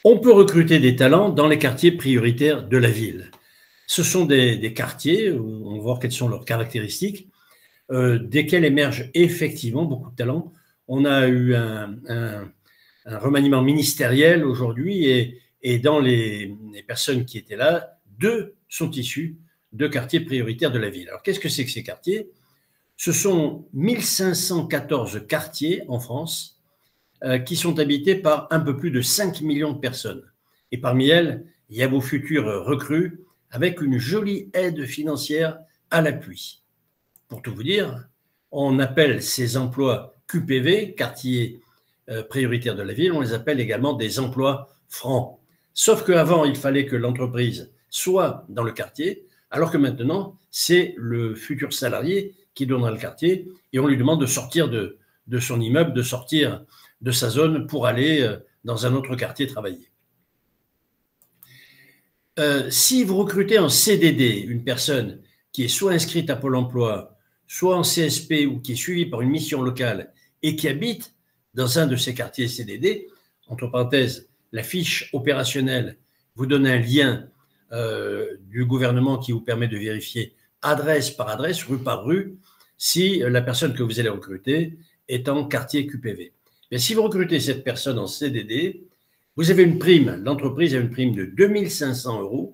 On peut recruter des talents dans les quartiers prioritaires de la ville. Ce sont des quartiers où on voit quelles sont leurs caractéristiques, desquels émergent effectivement beaucoup de talents. On a eu un remaniement ministériel aujourd'hui et dans les personnes qui étaient là, 2 sont issus de quartiers prioritaires de la ville. Alors, qu'est-ce que c'est que ces quartiers? Ce sont 1514 quartiers en France qui sont habités par un peu plus de 5 millions de personnes. Et parmi elles, il y a vos futures recrues avec une jolie aide financière à l'appui. Pour tout vous dire, on appelle ces emplois QPV, quartiers prioritaires de la ville, on les appelle également des emplois francs. Sauf qu'avant, il fallait que l'entreprise soit dans le quartier, alors que maintenant, c'est le futur salarié qui donnera le quartier et on lui demande de sortir de son immeuble, de sortir de sa zone pour aller dans un autre quartier travailler. Si vous recrutez en CDD une personne qui est soit inscrite à Pôle emploi, soit en CSP ou qui est suivie par une mission locale et qui habite dans un de ces quartiers CDD, entre parenthèses, la fiche opérationnelle vous donne un lien du gouvernement qui vous permet de vérifier adresse par adresse, rue par rue, si la personne que vous allez recruter est en quartier QPV. Mais si vous recrutez cette personne en CDD, vous avez une prime, l'entreprise a une prime de 2 500 €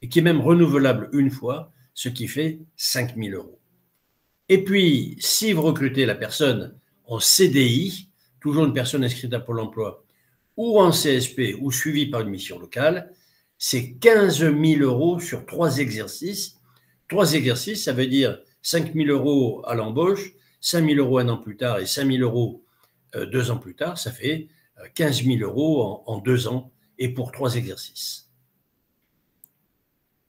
et qui est même renouvelable une fois, ce qui fait 5 000 €. Et puis, si vous recrutez la personne en CDI, toujours une personne inscrite à Pôle emploi, ou en CSP ou suivie par une mission locale, c'est 15 000 € sur 3 exercices. 3 exercices, ça veut dire 5 000 € à l'embauche, 5 000 € un an plus tard et 5 000 € 2 ans plus tard, ça fait 15 000 € en 2 ans et pour 3 exercices.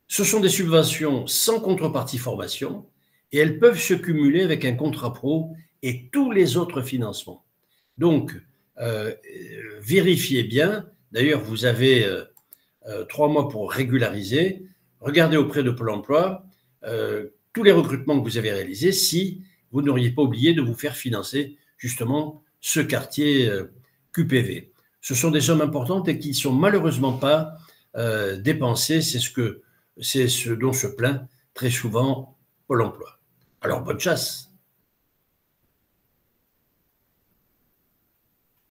Ce sont des subventions sans contrepartie formation et elles peuvent se cumuler avec un contrat pro et tous les autres financements. Donc, vérifiez bien. D'ailleurs, vous avez 3 mois pour régulariser. Regardez auprès de Pôle emploi tous les recrutements que vous avez réalisés si vous n'auriez pas oublié de vous faire financer justement ce quartier QPV. Ce sont des sommes importantes et qui ne sont malheureusement pas dépensées. C'est ce dont se plaint très souvent Pôle emploi. Alors, bonne chasse!